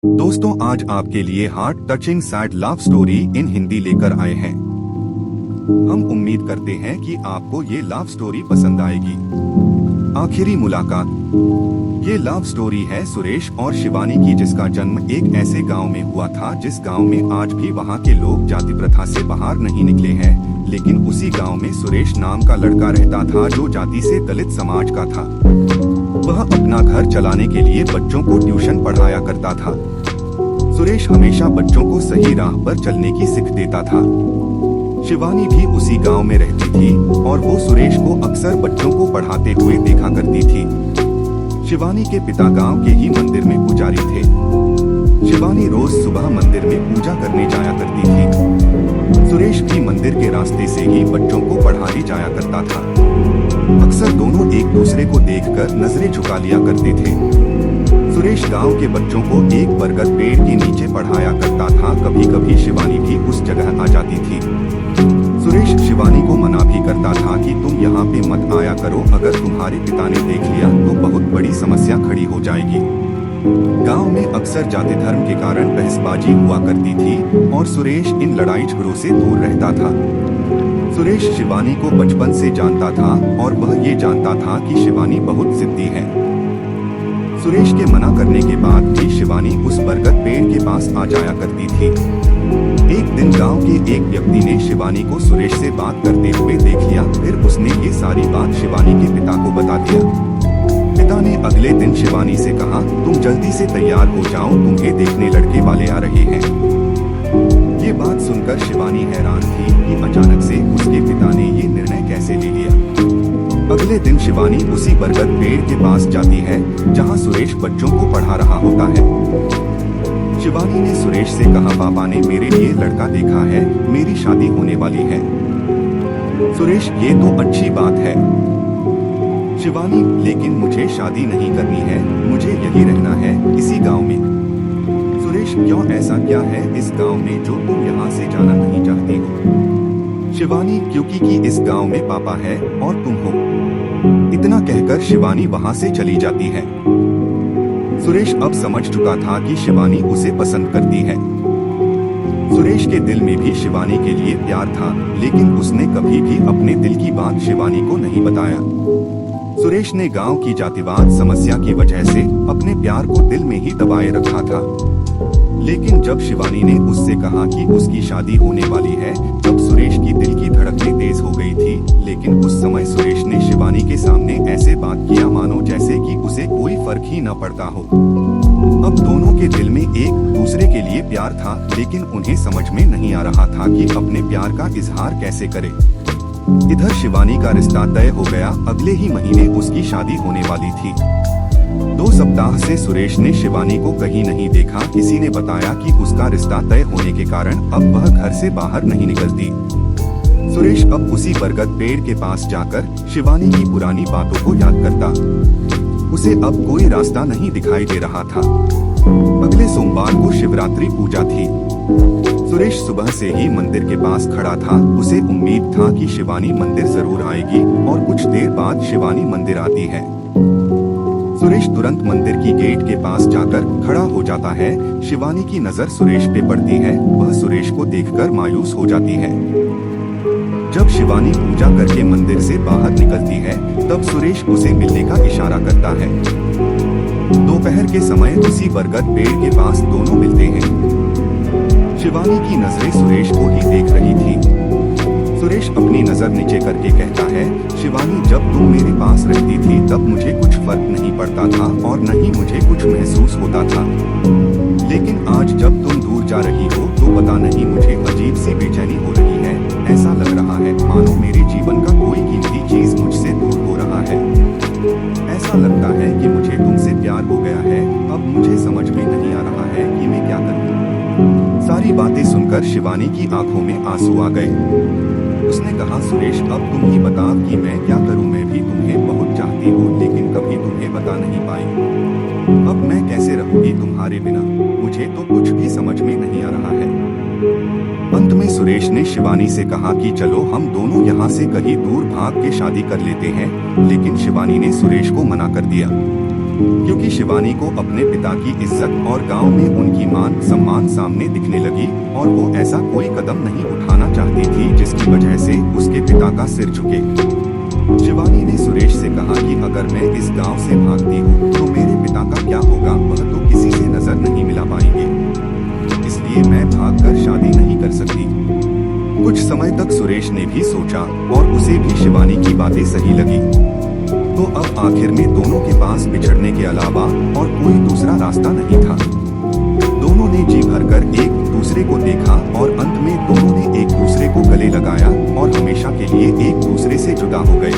दोस्तों, आज आपके लिए heart touching sad love story in Hindi लेकर आए हैं। हम उम्मीद करते हैं कि आपको ये लव स्टोरी पसंद आएगी। आखिरी मुलाकात। ये लव स्टोरी है सुरेश और शिवानी की, जिसका जन्म एक ऐसे गांव में हुआ था जिस गांव में आज भी वहां के लोग जाति प्रथा से बाहर नहीं निकले हैं। लेकिन उसी गांव में सुरेश नाम का लड़का रहता था जो जाति से दलित समाज का था। वह अपना घर चलाने के लिए बच्चों को ट्यूशन पढ़ाया करता था। सुरेश हमेशा बच्चों को सही राह पर चलने की सीख देता था। शिवानी भी उसी गांव में रहती थी और वो सुरेश को अक्सर बच्चों को पढ़ाते हुए देखा करती थी। शिवानी के पिता गांव के ही मंदिर में पुजारी थे। शिवानी रोज सुबह मंदिर में पूजा करने जाया करती थी। सुरेश भी मंदिर के रास्ते से ही बच्चों को पढ़ाने जाया करता था। अक्सर दोनों एक दूसरे को देखकर नजरें झुका लिया करते थे। सुरेश गांव के बच्चों को एक बरगद पेड़ के नीचे पढ़ाया करता था। कभी कभी शिवानी भी उस जगह आ जाती थी। सुरेश शिवानी को मना भी करता था कि तुम यहाँ पे मत आया करो, अगर तुम्हारे पिता ने देख लिया तो बहुत बड़ी समस्या खड़ी हो जाएगी। गांव में अक्सर जाति धर्म के कारण बहसबाजी हुआ करती थी और सुरेश इन लड़ाई झगड़ों से दूर रहता था। सुरेश शिवानी को बचपन से जानता था और वह ये जानता था कि शिवानी बहुत जिद्दी है। सुरेश के मना करने के बाद भी शिवानी उस बरगद पेड़ के पास आ जाया करती थी। एक दिन गांव के एक व्यक्ति ने शिवानी को सुरेश से बात करते हुए देख लिया। फिर उसने ये सारी बात शिवानी के पिता को बता दिया। पिता ने अगले दिन शिवानी से कहा, तुम जल्दी से तैयार हो जाओ, तुम्हें देखने लड़के वाले आ रहे हैं। ये बात सुनकर शिवानी हैरान थी कि अचानक से उसके पिता ने ये निर्णय कैसे ले लिया। अगले दिन शिवानी उसी बरगद पेड़ के पास जाती है जहां सुरेश बच्चों को पढ़ा रहा होता है। शिवानी ने सुरेश से कहा, पापा ने मेरे लिए लड़का देखा है, मेरी शादी होने वाली है। सुरेश, ये तो अच्छी बात है। शिवानी, लेकिन मुझे शादी नहीं करनी है, मुझे यही रहना है इसी गांव में। सुरेश, क्यों, ऐसा क्या है इस गांव में जो तुम यहाँ से जाना नहीं चाहती हो? शिवानी, क्योंकि कि इस गांव में पापा है और तुम हो। इतना कहकर शिवानी वहां से चली जाती है। सुरेश अब समझ चुका था कि शिवानी उसे पसंद करती है। सुरेश के दिल में भी शिवानी के लिए प्यार था, लेकिन उसने कभी भी अपने दिल की बात शिवानी को नहीं बताया। सुरेश ने गांव की जातिवाद समस्या की वजह से अपने प्यार को दिल में ही दबाए रखा था। लेकिन जब शिवानी ने उससे कहा कि उसकी शादी होने वाली है, तब सुरेश की दिल की धड़कनें तेज हो गई थी। लेकिन उस समय सुरेश ने शिवानी के सामने ऐसे बात किया मानो जैसे कि उसे कोई फर्क ही न पड़ता हो। अब दोनों के दिल में एक दूसरे के लिए प्यार था, लेकिन उन्हें समझ में नहीं आ रहा था कि अपने प्यार का इजहार कैसे करें। इधर शिवानी का रिश्ता तय हो गया। अगले ही महीने उसकी शादी होने वाली थी। 2 सप्ताह से सुरेश ने शिवानी को कहीं नहीं देखा। किसी ने बताया कि उसका रिश्ता तय होने के कारण अब वह घर से बाहर नहीं निकलती। सुरेश अब उसी बरगद पेड़ के पास जाकर शिवानी की पुरानी बातों को याद करता। उसे अब कोई रास्ता नहीं दिखाई दे रहा था। अगले सोमवार को शिवरात्रि पूजा थी। सुरेश सुबह से ही मंदिर के पास खड़ा था। उसे उम्मीद था कि शिवानी मंदिर जरूर आएगी और कुछ देर बाद शिवानी मंदिर आती है। सुरेश तुरंत मंदिर की गेट के पास जाकर खड़ा हो जाता है। शिवानी की नजर सुरेश पे पड़ती है। वह सुरेश को देखकर मायूस हो जाती है। जब शिवानी पूजा करके मंदिर से बाहर निकलती है, तब सुरेश उसे मिलने का इशारा करता है। दोपहर के समय उसी बरगद पेड़ के पास दोनों मिलते हैं। शिवानी की नजरें सुरेश को ही देख रही थी। सुरेश अपनी नजर नीचे करके कहता है, शिवानी, जब तुम मेरे पास रहती थी तब मुझे कुछ फर्क नहीं पड़ता था और न ही मुझे कुछ महसूस होता था। लेकिन आज जब तुम दूर जा रही हो तो पता नहीं मुझे अजीब सी बेचैनी हो रही है। ऐसा लग रहा है मानो मेरे जीवन का कोई कीमती चीज मुझसे दूर हो रहा है। ऐसा लगता है कि मुझे तुमसे प्यार हो गया है। अब मुझे समझ में नहीं आ रहा है कि मैं क्या करूं। सारी बातें सुनकर शिवानी की आंखों में आंसू आ गए। उसने कहा, सुरेश, अब तुम ही बता कि मैं क्या करूं। मैं भी तुम्हें बहुत चाहती हूँ, लेकिन कभी तुम्हें बता नहीं पाई। अब मैं कैसे रहूंगी तुम्हारे बिना? मुझे तो कुछ भी समझ में नहीं आ रहा है। अंत में सुरेश ने शिवानी से कहा कि चलो हम दोनों यहाँ से कहीं दूर भाग के शादी कर लेते हैं। लेकिन शिवानी ने सुरेश को मना कर दिया। क्योंकि शिवानी को अपने पिता की इज्जत और गांव में उनकी मान सम्मान सामने दिखने लगी और वो ऐसा कोई कदम नहीं उठाना चाहती थी जिसकी वजह से उसके पिता का सिर झुके। शिवानी ने सुरेश से कहा कि अगर मैं इस गांव से भागती हूँ तो मेरे पिता का क्या होगा, वह तो किसी से नजर नहीं मिला पाएंगे, इसलिए मैं भागकर शादी नहीं कर सकती। कुछ समय तक सुरेश ने भी सोचा और उसे भी शिवानी की बातें सही लगी। तो अब आखिर में दोनों के पास बिछड़ने के अलावा और कोई दूसरा रास्ता नहीं था। दोनों ने जी भरकर एक दूसरे को देखा और अंत में दोनों ने एक दूसरे को गले लगाया और हमेशा के लिए एक दूसरे से जुदा हो गए।